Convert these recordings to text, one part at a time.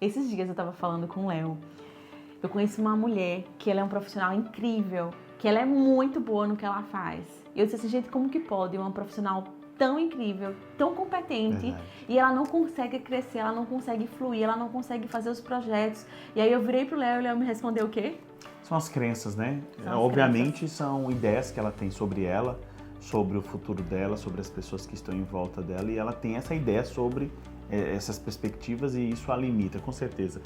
Esses dias eu tava falando com o Léo. Eu conheço uma mulher que ela é um profissional incrível, que ela é muito boa no que ela faz. E eu disse assim, gente, como que pode uma profissional tão incrível, tão competente, Verdade. e ela não consegue crescer, ela não consegue fluir, ela não consegue fazer os projetos. E aí eu virei pro Léo e o Léo me respondeu o quê? São as crenças, né? São as Obviamente crenças. são ideias que ela tem sobre ela, sobre o futuro dela, sobre as pessoas que estão em volta dela, e ela tem essa ideia sobre essas perspectivas e isso a limita, com certeza.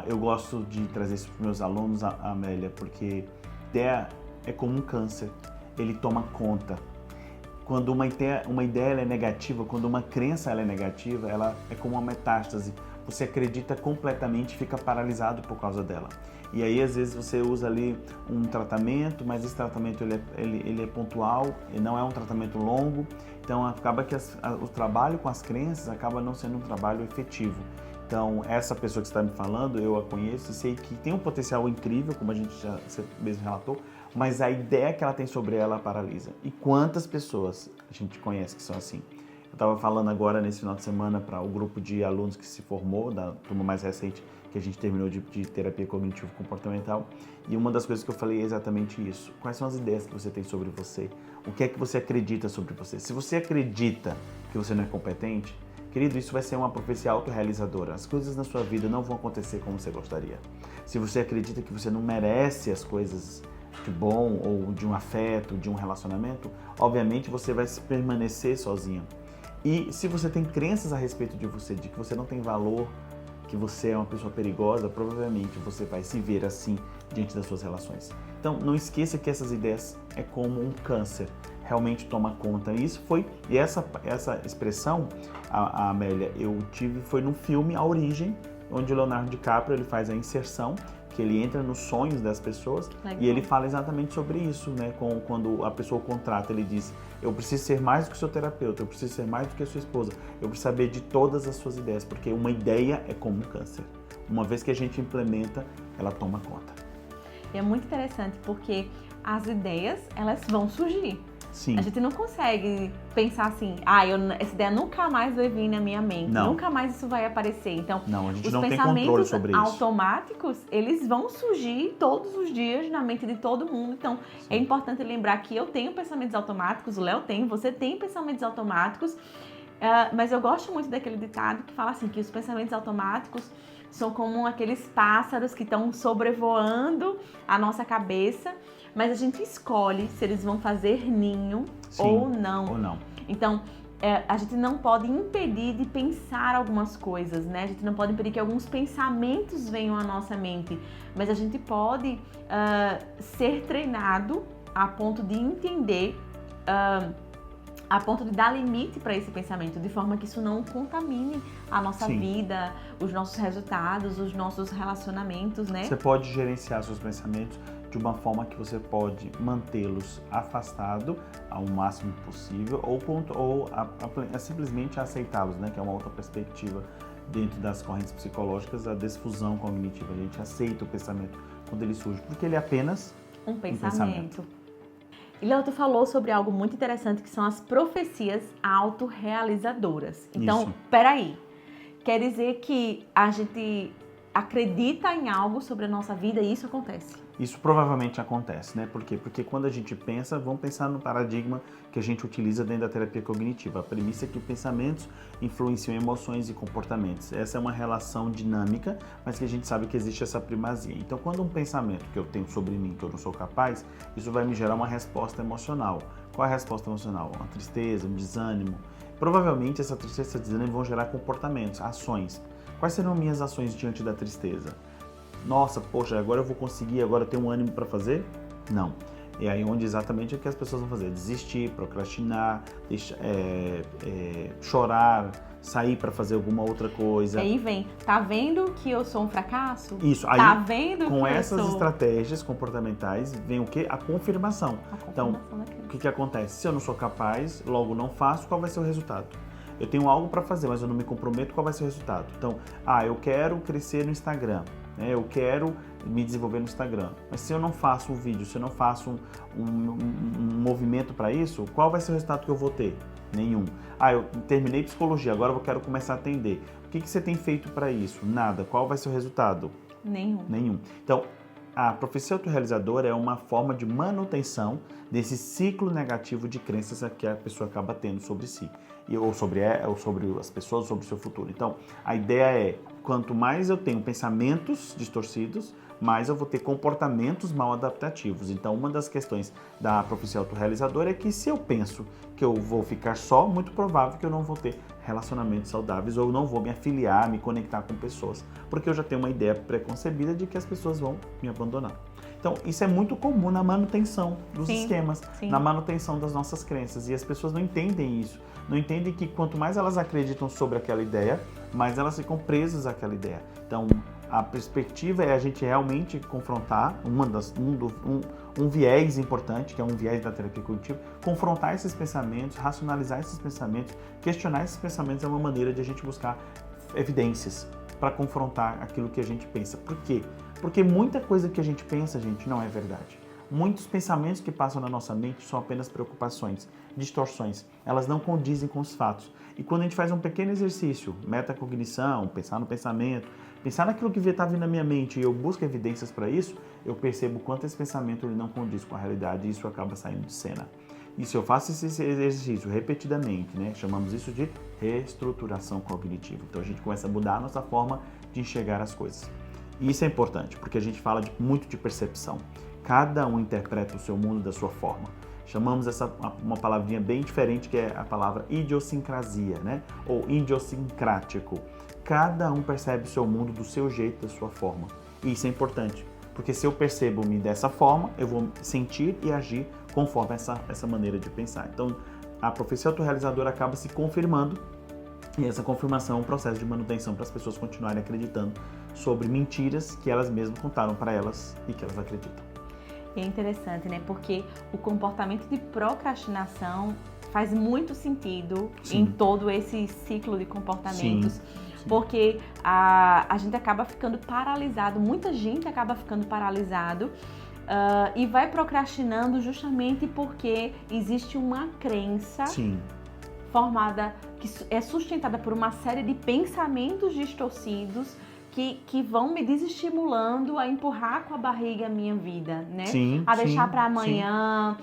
Eu gosto de trazer isso para os meus alunos, Amélia, porque ideia é como um câncer, ele toma conta. Quando uma ideia ela é negativa, quando uma crença ela é negativa, ela é como uma metástase. Você acredita completamente e fica paralisado por causa dela. E aí, às vezes, você usa ali um tratamento, mas esse tratamento ele é pontual, e não é um tratamento longo. Então, acaba que o trabalho com as crenças acaba não sendo um trabalho efetivo. Então, essa pessoa que está me falando, eu a conheço e sei que tem um potencial incrível, como você mesmo relatou, mas a ideia que ela tem sobre ela paralisa. E quantas pessoas a gente conhece que são assim? Eu estava falando agora, nesse final de semana, para o grupo de alunos que se formou, da turma mais recente, que a gente terminou de terapia cognitivo-comportamental, e uma das coisas que eu falei é exatamente isso. Quais são as ideias que você tem sobre você? O que é que você acredita sobre você? Se você acredita que você não é competente, querido, isso vai ser uma profecia autorrealizadora. As coisas na sua vida não vão acontecer como você gostaria. Se você acredita que você não merece as coisas de bom ou de um afeto, de um relacionamento, obviamente você vai permanecer sozinho. E se você tem crenças a respeito de você, de que você não tem valor, que você é uma pessoa perigosa, provavelmente você vai se ver assim diante das suas relações. Então, não esqueça que essas ideias é como um câncer, realmente toma conta. E essa expressão, a Amélia, eu tive, foi no filme A Origem, onde o Leonardo DiCaprio ele faz a inserção, que ele entra nos sonhos das pessoas. Legal. E ele fala exatamente sobre isso, né? Quando a pessoa o contrata, ele diz: eu preciso ser mais do que o seu terapeuta, eu preciso ser mais do que a sua esposa, eu preciso saber de todas as suas ideias, porque uma ideia é como um câncer. Uma vez que a gente implementa, ela toma conta. E é muito interessante porque as ideias, elas vão surgir. Sim. A gente não consegue pensar assim, essa ideia nunca mais vai vir na minha mente, não. Nunca mais isso vai aparecer. Então, não, a gente não tem controle sobre isso. Os pensamentos automáticos, eles vão surgir todos os dias na mente de todo mundo. Então, sim, é importante lembrar que eu tenho pensamentos automáticos, o Léo tem, você tem pensamentos automáticos, mas eu gosto muito daquele ditado que fala assim, que os pensamentos automáticos são como aqueles pássaros que estão sobrevoando a nossa cabeça, mas a gente escolhe se eles vão fazer ninho, sim, ou não. Então, a gente não pode impedir de pensar algumas coisas, né? A gente não pode impedir que alguns pensamentos venham à nossa mente, mas a gente pode ser treinado a ponto de entender, a ponto de dar limite para esse pensamento, de forma que isso não contamine a nossa sim, vida, os nossos resultados, os nossos relacionamentos, né? Você pode gerenciar seus pensamentos de uma forma que você pode mantê-los afastados ao máximo possível ou simplesmente aceitá-los, né? Que é uma outra perspectiva dentro das correntes psicológicas, a desfusão cognitiva. A gente aceita o pensamento quando ele surge, porque ele é apenas um pensamento. E Léo, tu falou sobre algo muito interessante, que são as profecias autorrealizadoras. Então, peraí, quer dizer que a gente acredita em algo sobre a nossa vida e isso acontece? Isso provavelmente acontece, né? Por quê? Porque quando a gente pensa, vamos pensar no paradigma que a gente utiliza dentro da terapia cognitiva. A premissa é que pensamentos influenciam emoções e comportamentos. Essa é uma relação dinâmica, mas que a gente sabe que existe essa primazia. Então, quando um pensamento que eu tenho sobre mim, que eu não sou capaz, isso vai me gerar uma resposta emocional. Qual é a resposta emocional? Uma tristeza, um desânimo. Provavelmente essa tristeza e esse desânimo vão gerar comportamentos, ações. Quais serão minhas ações diante da tristeza? Nossa, poxa, agora eu vou conseguir, agora eu tenho um ânimo para fazer? Não. E aí onde exatamente é o que as pessoas vão fazer? Desistir, procrastinar, chorar, sair para fazer alguma outra coisa. E aí vem, tá vendo que eu sou um fracasso? Isso, aí tá vendo com que essas eu sou... estratégias comportamentais vem o quê? A confirmação. Então, o que acontece? Se eu não sou capaz, logo não faço, qual vai ser o resultado? Eu tenho algo para fazer, mas eu não me comprometo, qual vai ser o resultado? Então, eu quero crescer no Instagram, né? Eu quero me desenvolver no Instagram, mas se eu não faço um vídeo, se eu não faço um movimento para isso, qual vai ser o resultado que eu vou ter? Nenhum. Eu terminei psicologia, agora eu quero começar a atender. O que você tem feito para isso? Nada. Qual vai ser o resultado? Nenhum. Então, a profecia autorrealizadora é uma forma de manutenção desse ciclo negativo de crenças que a pessoa acaba tendo sobre si, ou sobre as pessoas, sobre o seu futuro. Então, a ideia é, quanto mais eu tenho pensamentos distorcidos, mais eu vou ter comportamentos mal adaptativos. Então, uma das questões da profecia autorrealizadora é que se eu penso que eu vou ficar só, muito provável que eu não vou ter relacionamentos saudáveis ou não vou me afiliar, me conectar com pessoas, porque eu já tenho uma ideia preconcebida de que as pessoas vão me abandonar. Então, isso é muito comum na manutenção dos esquemas, na manutenção das nossas crenças. E as pessoas não entendem isso. Não entendem que quanto mais elas acreditam sobre aquela ideia, mais elas ficam presas àquela ideia. Então, a perspectiva é a gente realmente confrontar um viés importante, que é um viés da terapia cognitiva, confrontar esses pensamentos, racionalizar esses pensamentos, questionar esses pensamentos é uma maneira de a gente buscar evidências para confrontar aquilo que a gente pensa. Por quê? Porque muita coisa que a gente pensa, gente, não é verdade. Muitos pensamentos que passam na nossa mente são apenas preocupações, distorções. Elas não condizem com os fatos. E quando a gente faz um pequeno exercício, metacognição, pensar no pensamento, pensar naquilo que está vindo na minha mente e eu busco evidências para isso, eu percebo quanto esse pensamento ele não condiz com a realidade e isso acaba saindo de cena. E se eu faço esse exercício repetidamente, né, chamamos isso de reestruturação cognitiva. Então a gente começa a mudar a nossa forma de enxergar as coisas. E isso é importante, porque a gente fala muito de percepção. Cada um interpreta o seu mundo da sua forma. Chamamos uma palavrinha bem diferente, que é a palavra idiosincrasia, né? Ou idiosincrático. Cada um percebe o seu mundo do seu jeito, da sua forma. E isso é importante, porque se eu percebo-me dessa forma, eu vou sentir e agir conforme essa maneira de pensar. Então, a profecia autorrealizadora acaba se confirmando, e essa confirmação é um processo de manutenção para as pessoas continuarem acreditando sobre mentiras que elas mesmas contaram para elas e que elas acreditam. É interessante, né? Porque o comportamento de procrastinação faz muito sentido em todo esse ciclo de comportamentos. Sim. Porque a gente acaba ficando paralisado, muita gente acaba ficando paralisado e vai procrastinando justamente porque existe uma crença formada, que é sustentada por uma série de pensamentos distorcidos que vão me desestimulando a empurrar com a barriga a minha vida, né? A deixar para amanhã,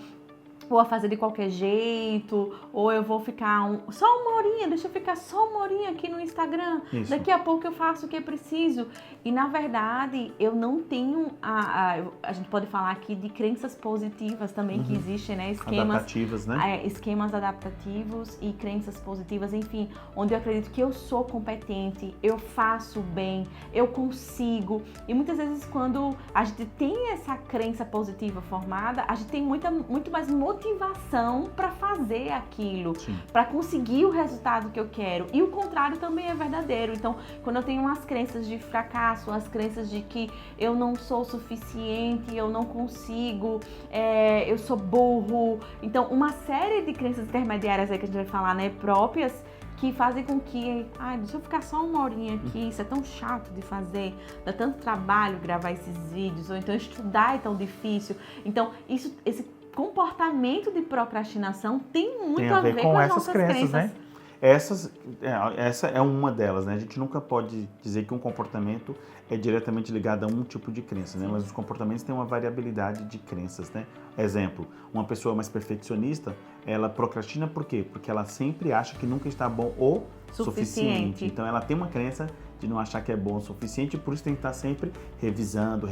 ou a fazer de qualquer jeito, ou eu vou ficar só uma horinha, deixa eu ficar só uma horinha aqui no Instagram, daqui a pouco eu faço o que é preciso. E na verdade, eu não tenho, a gente pode falar aqui de crenças positivas também que existem, né? Adaptativas, né? Esquemas adaptativos e crenças positivas, enfim, onde eu acredito que eu sou competente, eu faço bem, eu consigo. E muitas vezes quando a gente tem essa crença positiva formada, a gente tem muito mais motivação para fazer aquilo, para conseguir o resultado que eu quero. E o contrário também é verdadeiro. Então, quando eu tenho umas crenças de fracasso, as crenças de que eu não sou suficiente, eu não consigo, eu sou burro. Então, uma série de crenças intermediárias aí que a gente vai falar, né, próprias, que fazem com que, deixa eu ficar só uma horinha aqui, isso é tão chato de fazer, dá tanto trabalho gravar esses vídeos, ou então estudar é tão difícil. Então, esse comportamento de procrastinação tem muito a ver com as nossas crenças. Né? Essa é uma delas, né? A gente nunca pode dizer que um comportamento é diretamente ligado a um tipo de crença, né? Mas os comportamentos têm uma variabilidade de crenças, né? Exemplo, uma pessoa mais perfeccionista, ela procrastina por quê? Porque ela sempre acha que nunca está bom o suficiente. Então ela tem uma crença de não achar que é bom o suficiente, por isso tem que estar sempre revisando.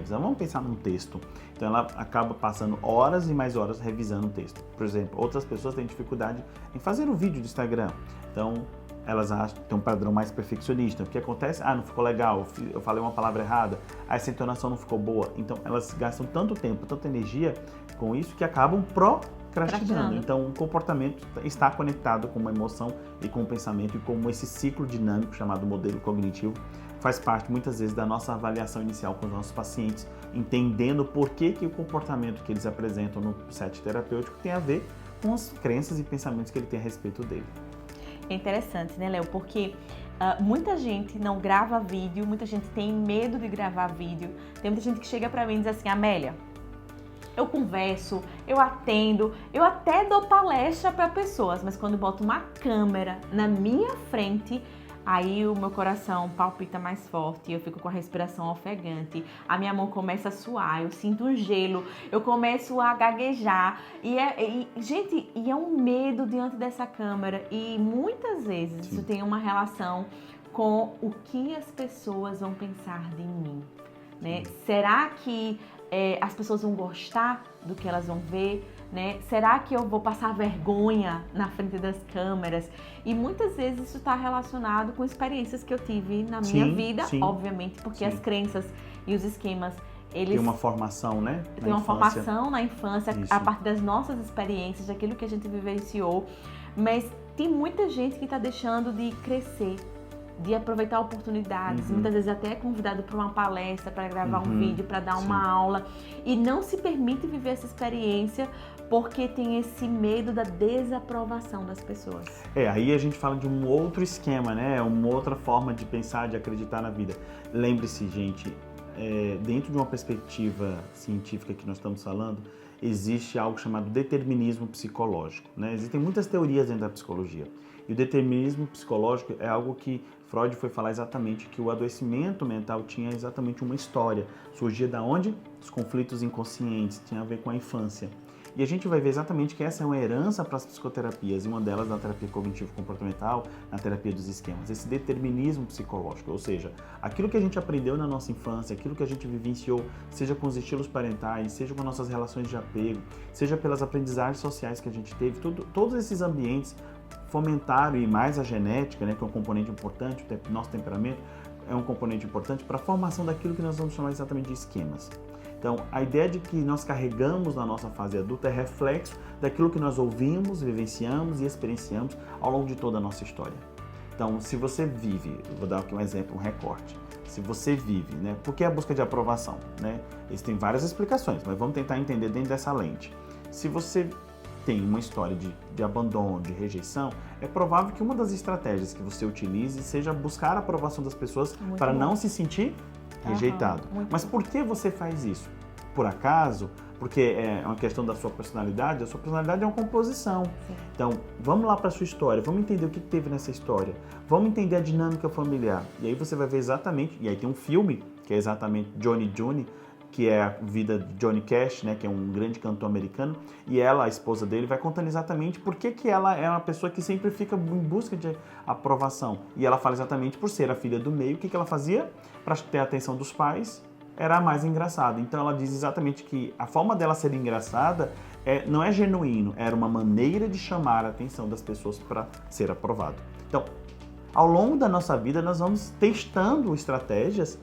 Vamos pensar num texto. Então ela acaba passando horas e mais horas revisando o texto. Por exemplo, outras pessoas têm dificuldade em fazer um vídeo do Instagram. Então elas acham que tem um padrão mais perfeccionista. O que acontece? Não ficou legal, eu falei uma palavra errada, essa entonação não ficou boa. Então elas gastam tanto tempo, tanta energia com isso que acabam procrastinando. Então, o comportamento está conectado com uma emoção e com um pensamento, e como esse ciclo dinâmico chamado modelo cognitivo faz parte muitas vezes da nossa avaliação inicial com os nossos pacientes, entendendo por que o comportamento que eles apresentam no set terapêutico tem a ver com as crenças e pensamentos que ele tem a respeito dele. É interessante, né, Léo? Porque muita gente não grava vídeo, muita gente tem medo de gravar vídeo. Tem muita gente que chega pra mim e diz assim: Amélia, eu converso, eu atendo, eu até dou palestra para pessoas, mas quando boto uma câmera na minha frente, aí o meu coração palpita mais forte, eu fico com a respiração ofegante, a minha mão começa a suar, eu sinto um gelo, eu começo a gaguejar. Gente, é um medo diante dessa câmera. E muitas vezes Sim. isso tem uma relação com o que as pessoas vão pensar de mim, né? Será que as pessoas vão gostar do que elas vão ver, né? Será que eu vou passar vergonha na frente das câmeras? E muitas vezes isso está relacionado com experiências que eu tive na minha vida, obviamente, porque as crenças e os esquemas, eles tem uma formação, né? Tem uma formação na infância, Isso. a partir das nossas experiências, daquilo que a gente vivenciou. Mas tem muita gente que está deixando de crescer, de aproveitar oportunidades, muitas vezes até é convidado para uma palestra, para gravar um vídeo, para dar uma aula, e não se permite viver essa experiência porque tem esse medo da desaprovação das pessoas. Aí a gente fala de um outro esquema, né? Uma outra forma de pensar, de acreditar na vida. Lembre-se, gente, dentro de uma perspectiva científica que nós estamos falando, existe algo chamado determinismo psicológico, né? Existem muitas teorias dentro da psicologia. E o determinismo psicológico é algo que Freud foi falar exatamente que o adoecimento mental tinha exatamente uma história. Surgia da onde? Os conflitos inconscientes, tinha a ver com a infância. E a gente vai ver exatamente que essa é uma herança para as psicoterapias, e uma delas na terapia cognitivo-comportamental, na terapia dos esquemas. Esse determinismo psicológico, ou seja, aquilo que a gente aprendeu na nossa infância, aquilo que a gente vivenciou, seja com os estilos parentais, seja com nossas relações de apego, seja pelas aprendizagens sociais que a gente teve, todos esses ambientes fomentaram, e mais a genética, né, que é um componente importante, o nosso temperamento é um componente importante para a formação daquilo que nós vamos chamar exatamente de esquemas. Então, a ideia de que nós carregamos na nossa fase adulta é reflexo daquilo que nós ouvimos, vivenciamos e experienciamos ao longo de toda a nossa história. Então, se você vive, vou dar aqui um exemplo, um recorte. Se você vive, né, por que a busca de aprovação? Né? Existem várias explicações, mas vamos tentar entender dentro dessa lente. Se você tem uma história de abandono, de rejeição, é provável que uma das estratégias que você utilize seja buscar a aprovação das pessoas para não se sentir rejeitado. Mas por que você faz isso? Por acaso? Porque é uma questão da sua personalidade? A sua personalidade é uma composição. Sim. Então, vamos lá para a sua história, vamos entender o que teve nessa história, vamos entender a dinâmica familiar. E aí você vai ver exatamente, e aí tem um filme, que é exatamente Johnny June, que é a vida de Johnny Cash, né, que é um grande cantor americano, e ela, a esposa dele, vai contando exatamente por que ela é uma pessoa que sempre fica em busca de aprovação. E ela fala exatamente por ser a filha do meio, o que ela fazia para ter a atenção dos pais era a mais engraçada. Então ela diz exatamente que a forma dela ser engraçada não é genuíno, era uma maneira de chamar a atenção das pessoas para ser aprovado. Então, ao longo da nossa vida, nós vamos testando estratégias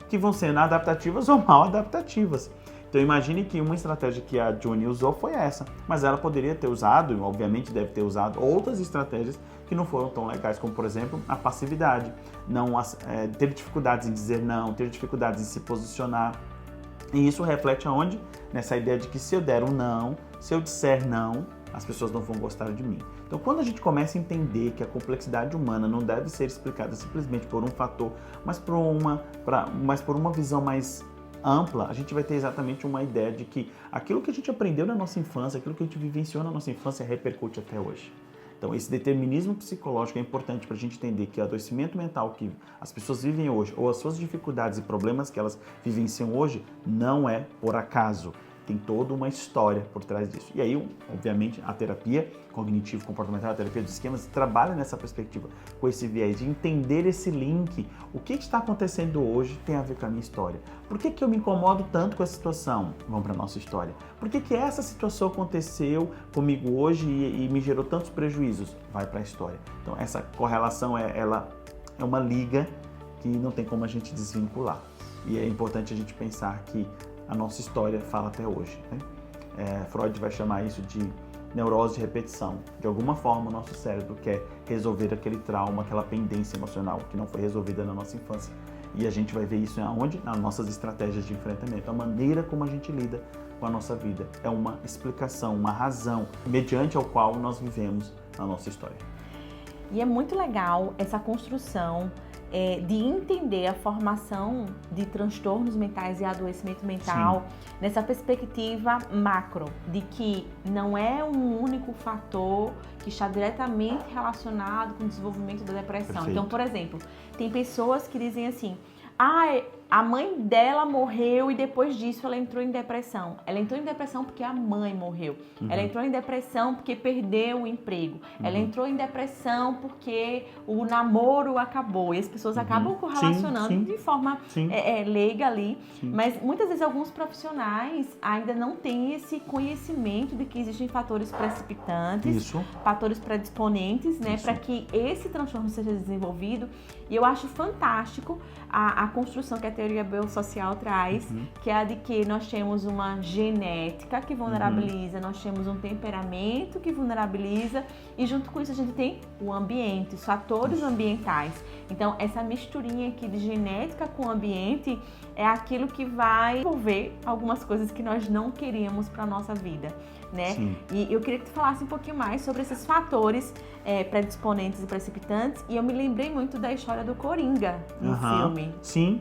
que vão sendo adaptativas ou mal adaptativas. Então imagine que uma estratégia que a June usou foi essa, mas ela poderia ter usado, e obviamente deve ter usado, outras estratégias que não foram tão legais, como por exemplo a passividade, ter dificuldades em dizer não, ter dificuldades em se posicionar. E isso reflete aonde? Nessa ideia de que se eu der um não, se eu disser não, as pessoas não vão gostar de mim. Então, quando a gente começa a entender que a complexidade humana não deve ser explicada simplesmente por um fator, mas por uma visão mais ampla, a gente vai ter exatamente uma ideia de que aquilo que a gente aprendeu na nossa infância, aquilo que a gente vivenciou na nossa infância, repercute até hoje. Então, esse determinismo psicológico é importante para a gente entender que o adoecimento mental que as pessoas vivem hoje, ou as suas dificuldades e problemas que elas vivenciam hoje, não é por acaso. Tem toda uma história por trás disso. E aí, obviamente, a terapia cognitivo-comportamental, a terapia dos esquemas, trabalha nessa perspectiva, com esse viés de entender esse link. O que está acontecendo hoje tem a ver com a minha história. Por que eu me incomodo tanto com essa situação? Vamos para a nossa história. Por que essa situação aconteceu comigo hoje e me gerou tantos prejuízos? Vai para a história. Então, essa correlação, ela é uma liga que não tem como a gente desvincular. E é importante a gente pensar que a nossa história fala até hoje, né? Freud vai chamar isso de neurose de repetição. De alguma forma, o nosso cérebro quer resolver aquele trauma, aquela pendência emocional que não foi resolvida na nossa infância. E a gente vai ver isso aonde? Nas nossas estratégias de enfrentamento. A maneira como a gente lida com a nossa vida é uma explicação, uma razão, mediante ao qual nós vivemos a nossa história. E é muito legal essa construção de entender a formação de transtornos mentais e adoecimento mental nessa perspectiva macro, de que não é um único fator que está diretamente relacionado com o desenvolvimento da depressão. Perfeito. Então, por exemplo, tem pessoas que dizem assim, a mãe dela morreu e depois disso ela entrou em depressão. Ela entrou em depressão porque a mãe morreu. Ela entrou em depressão porque perdeu o emprego. Ela entrou em depressão porque o namoro acabou. E as pessoas acabam correlacionando de forma leiga ali. Mas muitas vezes alguns profissionais ainda não têm esse conhecimento de que existem fatores precipitantes, fatores predisponentes, né, para que esse transtorno seja desenvolvido. E eu acho fantástico a construção que a teoria biosocial traz, que é a de que nós temos uma genética que vulnerabiliza, nós temos um temperamento que vulnerabiliza e junto com isso a gente tem o ambiente, os fatores ambientais. Então essa misturinha aqui de genética com ambiente é aquilo que vai envolver algumas coisas que nós não queríamos para a nossa vida, né? E eu queria que tu falasse um pouquinho mais sobre esses fatores predisponentes e precipitantes, e eu me lembrei muito da história do Coringa no filme. Sim.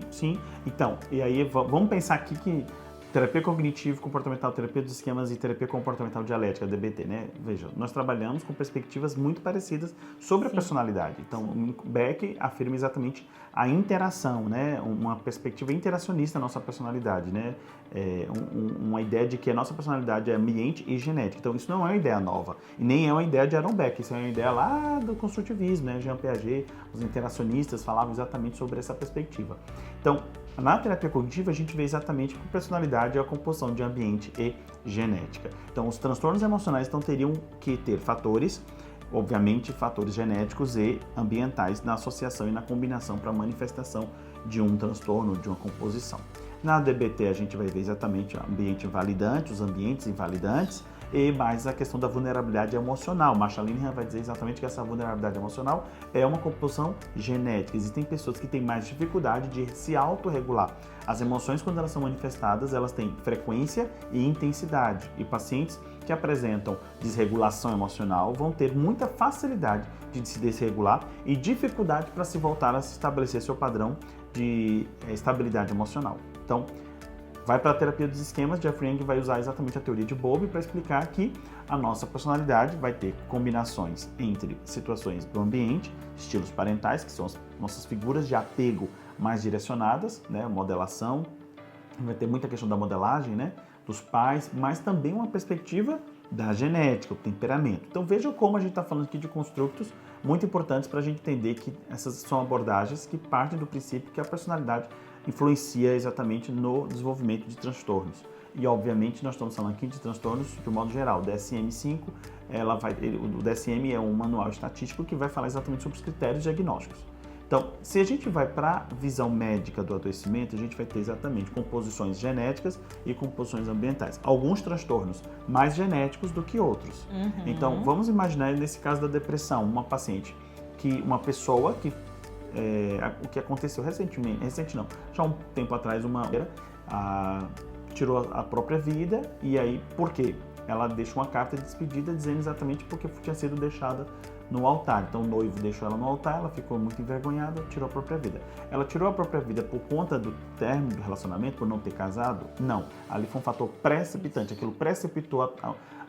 Então, e aí vamos pensar aqui que terapia cognitivo-comportamental, terapia dos esquemas e terapia comportamental dialética, DBT, né? Veja, nós trabalhamos com perspectivas muito parecidas sobre a personalidade. Então, Beck afirma exatamente a interação, né? Uma perspectiva interacionista da nossa personalidade, né? Uma ideia de que a nossa personalidade é ambiente e genética. Então, isso não é uma ideia nova. E nem é uma ideia de Aaron Beck. Isso é uma ideia lá do construtivismo, né? Jean Piaget, os interacionistas falavam exatamente sobre essa perspectiva. Então, na terapia cognitiva, a gente vê exatamente que a personalidade é a composição de ambiente e genética. Então, os transtornos emocionais então teriam que ter fatores, obviamente, fatores genéticos e ambientais na associação e na combinação para a manifestação de um transtorno, de uma composição. Na DBT, a gente vai ver exatamente o ambiente invalidante, os ambientes invalidantes, e mais a questão da vulnerabilidade emocional. Marshall Linehan vai dizer exatamente que essa vulnerabilidade emocional é uma composição genética. Existem pessoas que têm mais dificuldade de se autorregular. As emoções, quando elas são manifestadas, elas têm frequência e intensidade. E pacientes que apresentam desregulação emocional vão ter muita facilidade de se desregular e dificuldade para se voltar a se estabelecer seu padrão de estabilidade emocional. Então, vai para a terapia dos esquemas, Jeffrey Yang vai usar exatamente a teoria de Bowlby para explicar que a nossa personalidade vai ter combinações entre situações do ambiente, estilos parentais, que são as nossas figuras de apego mais direcionadas, né, modelação, vai ter muita questão da modelagem, né, dos pais, mas também uma perspectiva da genética, o temperamento. Então vejam como a gente está falando aqui de construtos muito importantes para a gente entender que essas são abordagens que partem do princípio que a personalidade influencia exatamente no desenvolvimento de transtornos. E, obviamente, nós estamos falando aqui de transtornos de um modo geral. O DSM-5, o DSM é um manual estatístico que vai falar exatamente sobre os critérios diagnósticos. Então, se a gente vai para a visão médica do adoecimento, a gente vai ter exatamente composições genéticas e composições ambientais. Alguns transtornos mais genéticos do que outros. Então, vamos imaginar, nesse caso da depressão, uma pessoa que o que aconteceu já há um tempo atrás, uma mulher tirou a própria vida, e aí, por quê? Ela deixou uma carta de despedida dizendo exatamente porque tinha sido deixada no altar. Então o noivo deixou ela no altar, ela ficou muito envergonhada, tirou a própria vida. Ela tirou a própria vida por conta do término do relacionamento, por não ter casado? Não. Ali foi um fator precipitante, aquilo precipitou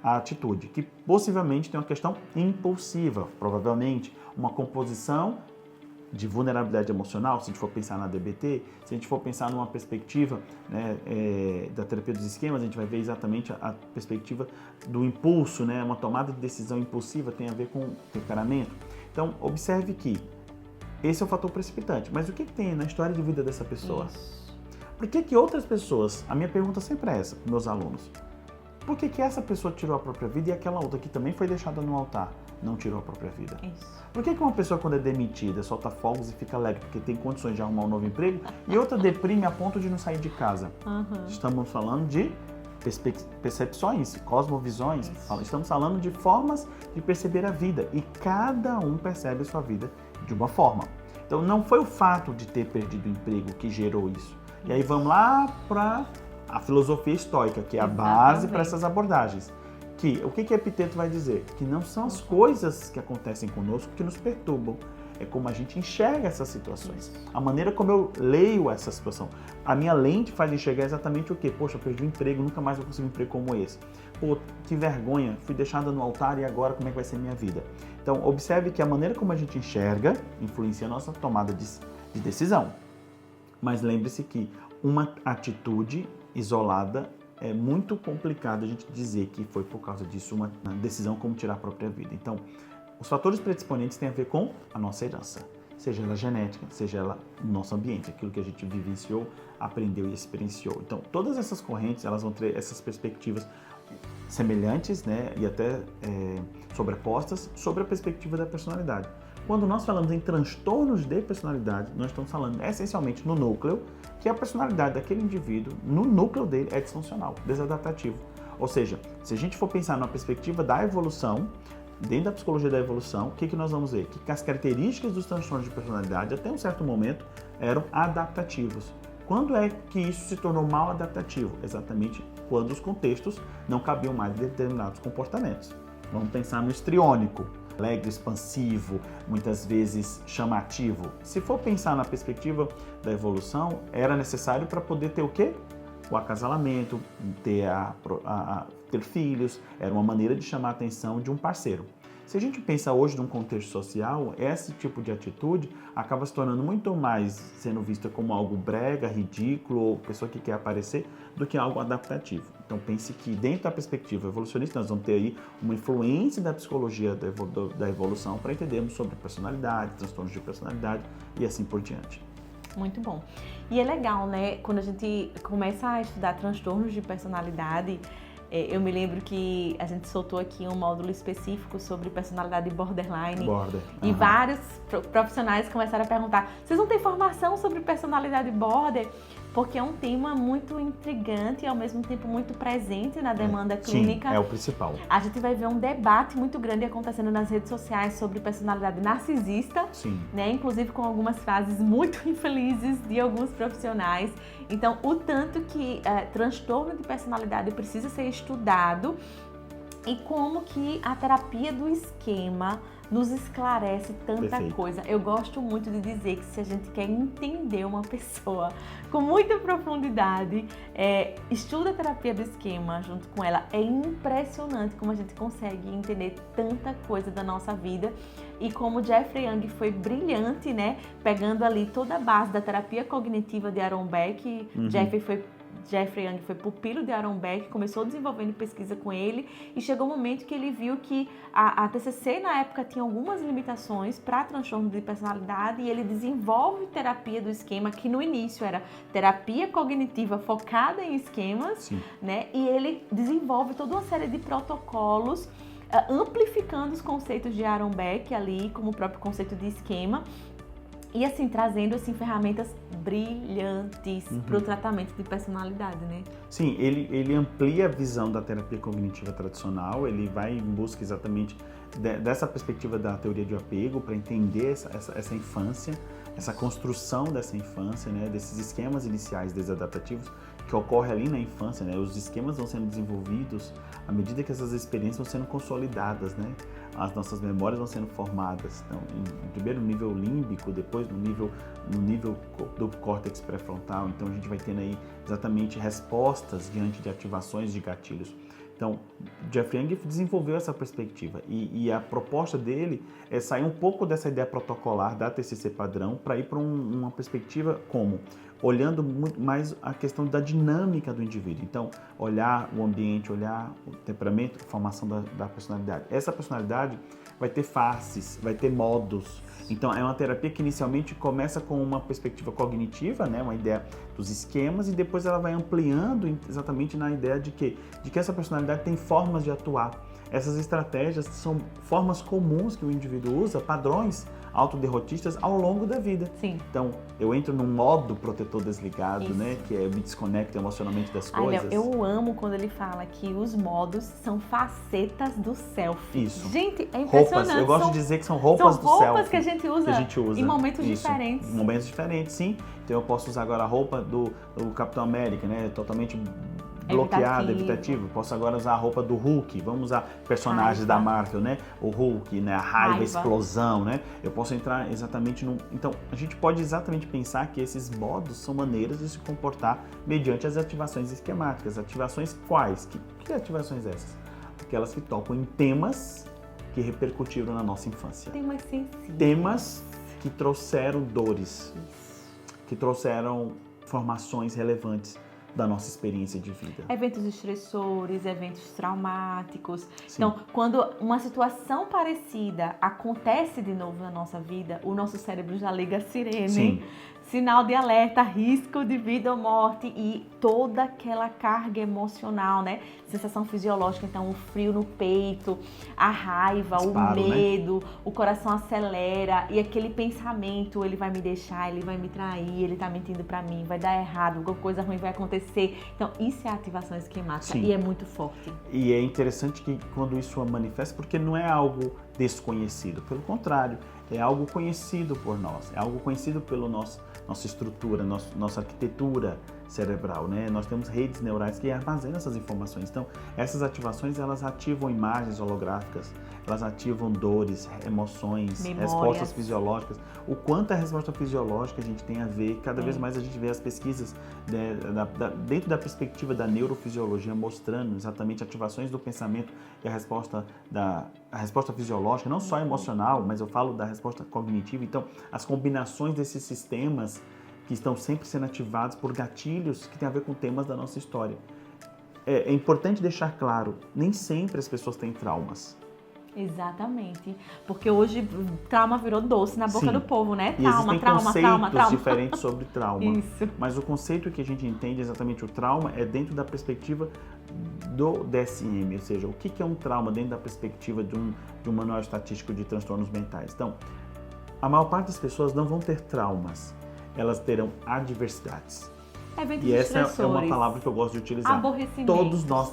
a atitude, que possivelmente tem uma questão impulsiva, provavelmente uma composição de vulnerabilidade emocional, se a gente for pensar na DBT, se a gente for pensar numa perspectiva, né, da terapia dos esquemas, a gente vai ver exatamente a perspectiva do impulso, né, uma tomada de decisão impulsiva tem a ver com temperamento. Então, observe que esse é o fator precipitante, mas o que tem na história de vida dessa pessoa? Por que outras pessoas, a minha pergunta sempre é essa para meus alunos, por que essa pessoa tirou a própria vida e aquela outra que também foi deixada no altar não tirou a própria vida? Por que uma pessoa, quando é demitida, solta fogos e fica alegre porque tem condições de arrumar um novo emprego e outra deprime a ponto de não sair de casa? Estamos falando de percepções, cosmovisões, estamos falando de formas de perceber a vida e cada um percebe a sua vida de uma forma. Então não foi o fato de ter perdido o emprego que gerou isso. E aí vamos lá para a filosofia estoica, que é a base para essas abordagens. O que Epiteto vai dizer? Que não são as coisas que acontecem conosco que nos perturbam, é como a gente enxerga essas situações. A maneira como eu leio essa situação. A minha lente faz enxergar exatamente o quê? Poxa, eu perdi o emprego, nunca mais vou conseguir um emprego como esse. Pô, que vergonha, fui deixada no altar e agora como é que vai ser a minha vida? Então, observe que a maneira como a gente enxerga influencia a nossa tomada de decisão. Mas lembre-se que uma atitude isolada é muito complicado a gente dizer que foi por causa disso uma decisão como tirar a própria vida. Então, os fatores predisponentes têm a ver com a nossa herança, seja ela genética, seja ela no nosso ambiente, aquilo que a gente vivenciou, aprendeu e experienciou. Então, todas essas correntes, elas vão ter essas perspectivas semelhantes, né, e até sobrepostas sobre a perspectiva da personalidade. Quando nós falamos em transtornos de personalidade, nós estamos falando essencialmente no núcleo, que a personalidade daquele indivíduo, no núcleo dele, é disfuncional, desadaptativo. Ou seja, se a gente for pensar na perspectiva da evolução, dentro da psicologia da evolução, o que nós vamos ver? Que as características dos transtornos de personalidade, até um certo momento, eram adaptativos. Quando é que isso se tornou mal adaptativo? Exatamente quando os contextos não cabiam mais em determinados comportamentos. Vamos pensar no histriônico, alegre, expansivo, muitas vezes chamativo. Se for pensar na perspectiva da evolução, era necessário para poder ter o quê? O acasalamento, ter filhos, era uma maneira de chamar a atenção de um parceiro. Se a gente pensa hoje num contexto social, esse tipo de atitude acaba se tornando muito mais sendo vista como algo brega, ridículo, ou pessoa que quer aparecer, do que algo adaptativo. Então pense que dentro da perspectiva evolucionista nós vamos ter aí uma influência da psicologia da evolução para entendermos sobre personalidade, transtornos de personalidade e assim por diante. Muito bom. E é legal, né, quando a gente começa a estudar transtornos de personalidade. Eu me lembro que a gente soltou aqui um módulo específico sobre personalidade borderline. E vários profissionais começaram a perguntar: vocês não têm formação sobre personalidade border? Porque é um tema muito intrigante e ao mesmo tempo muito presente na demanda clínica. Sim, é o principal. A gente vai ver um debate muito grande acontecendo nas redes sociais sobre personalidade narcisista, né? Inclusive com algumas frases muito infelizes de alguns profissionais. Então, o tanto que transtorno de personalidade precisa ser estudado e como que a terapia do esquema nos esclarece tanta coisa. Eu gosto muito de dizer que se a gente quer entender uma pessoa com muita profundidade, estuda a terapia do esquema junto com ela. É impressionante como a gente consegue entender tanta coisa da nossa vida e como Jeffrey Young foi brilhante, né? Pegando ali toda a base da terapia cognitiva de Aaron Beck. Jeffrey Young foi pupilo de Aaron Beck, começou desenvolvendo pesquisa com ele e chegou um momento que ele viu que a TCC na época tinha algumas limitações para transtorno de personalidade e ele desenvolve terapia do esquema, que no início era terapia cognitiva focada em esquemas, né? E ele desenvolve toda uma série de protocolos amplificando os conceitos de Aaron Beck ali, como o próprio conceito de esquema. E assim, trazendo assim, ferramentas brilhantes para o tratamento de personalidade, né? Sim, ele amplia a visão da terapia cognitiva tradicional, ele vai em busca exatamente dessa perspectiva da teoria de apego para entender essa infância, essa construção dessa infância, né? Desses esquemas iniciais desadaptativos que ocorre ali na infância, né? Os esquemas vão sendo desenvolvidos à medida que essas experiências vão sendo consolidadas, né? As nossas memórias vão sendo formadas, então, primeiro no nível límbico, depois no nível do córtex pré-frontal. Então a gente vai tendo aí exatamente respostas diante de ativações de gatilhos. Então, Jeffrey Young desenvolveu essa perspectiva e a proposta dele é sair um pouco dessa ideia protocolar da TCC padrão para ir para uma perspectiva como olhando muito mais a questão da dinâmica do indivíduo. Então, olhar o ambiente, olhar o temperamento, a formação da personalidade. Essa personalidade vai ter faces, vai ter modos. Então, é uma terapia que inicialmente começa com uma perspectiva cognitiva, né, uma ideia dos esquemas, e depois ela vai ampliando exatamente na ideia de que essa personalidade tem formas de atuar. Essas estratégias são formas comuns que o indivíduo usa, padrões autoderrotistas ao longo da vida. Sim. Então, eu entro num modo protetor desligado, né? Que é eu me desconecto emocionalmente das coisas. Eu amo quando ele fala que os modos são facetas do self. Isso. Gente, é impressionante. Roupas. Eu gosto de dizer que são roupas do self. São roupas que a gente usa em momentos diferentes. Em momentos diferentes, sim. Então, eu posso usar agora a roupa do Capitão América, né? Totalmente bloqueado, evitativo. Posso agora usar a roupa do Hulk, vamos usar personagens da Marvel, né? O Hulk, né? A raiva, a explosão, né? Eu posso entrar exatamente num... Então, a gente pode exatamente pensar que esses modos são maneiras de se comportar mediante as ativações esquemáticas. Ativações quais? Que ativações essas? Aquelas que tocam em temas que repercutiram na nossa infância. Temas sensíveis. Temas que trouxeram dores, que trouxeram informações relevantes da nossa experiência de vida. Eventos estressores, eventos traumáticos. Sim. Então, quando uma situação parecida acontece de novo na nossa vida, o nosso cérebro já liga a sirene. Sim. Sinal de alerta, risco de vida ou morte e toda aquela carga emocional, né? Sensação fisiológica, então o frio no peito, a raiva, Disparo, o medo, né? O coração acelera e aquele pensamento, ele vai me deixar, ele vai me trair, ele tá mentindo pra mim, vai dar errado, alguma coisa ruim vai acontecer. Então isso é ativação esquemática. Sim. E é muito forte. E é interessante que quando isso manifesta, porque não é algo desconhecido, pelo contrário, é algo conhecido por nós, é algo conhecido pela nossa estrutura, nossa arquitetura cerebral, né? Nós temos redes neurais que armazenam essas informações. Então, essas ativações, elas ativam imagens holográficas, elas ativam dores, emoções, Memórias. Respostas fisiológicas. O quanto a resposta fisiológica a gente tem a ver, cada vez mais a gente vê as pesquisas, né, dentro da perspectiva da neurofisiologia, mostrando exatamente ativações do pensamento e a resposta fisiológica, não só emocional, mas eu falo da resposta cognitiva. Então, as combinações desses sistemas que estão sempre sendo ativados por gatilhos que têm a ver com temas da nossa história. É importante deixar claro, nem sempre as pessoas têm traumas. Exatamente. Porque hoje trauma virou doce na boca Sim. do povo, né? E Trauma, existem trauma, conceitos trauma. diferentes sobre trauma. Isso. Mas o conceito que a gente entende exatamente o trauma é dentro da perspectiva do DSM, ou seja, o que é um trauma dentro da perspectiva de um manual estatístico de transtornos mentais. Então, a maior parte das pessoas não vão ter traumas, elas terão adversidades. Eventos E essa estressores. é uma palavra que eu gosto de utilizar. Aborrecimento. Todos nós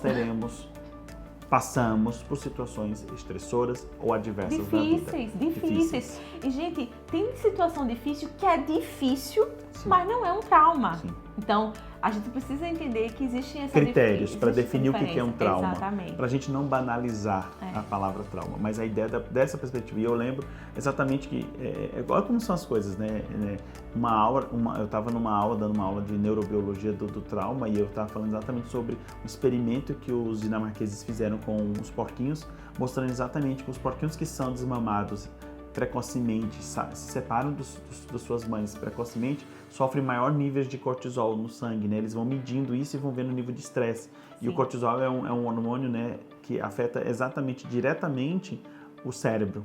passamos por situações estressoras ou adversas na vida. Difíceis. E, gente, tem situação difícil que é difícil, Sim. mas não é um trauma. Sim. Então, a gente precisa entender que existem essas critérios para definir o que é um trauma. Exatamente. Para a gente não banalizar a palavra trauma. Mas a ideia dessa perspectiva, e eu lembro exatamente que, olha como são as coisas, né? Eu estava dando uma aula de neurobiologia do trauma e eu estava falando exatamente sobre um experimento que os dinamarqueses fizeram com os porquinhos, mostrando exatamente que os porquinhos que são desmamados precocemente, se separam das suas mães precocemente, sofrem maior nível de cortisol no sangue, né? Eles vão medindo isso e vão vendo o nível de estresse. E o cortisol é um hormônio, né, que afeta diretamente o cérebro.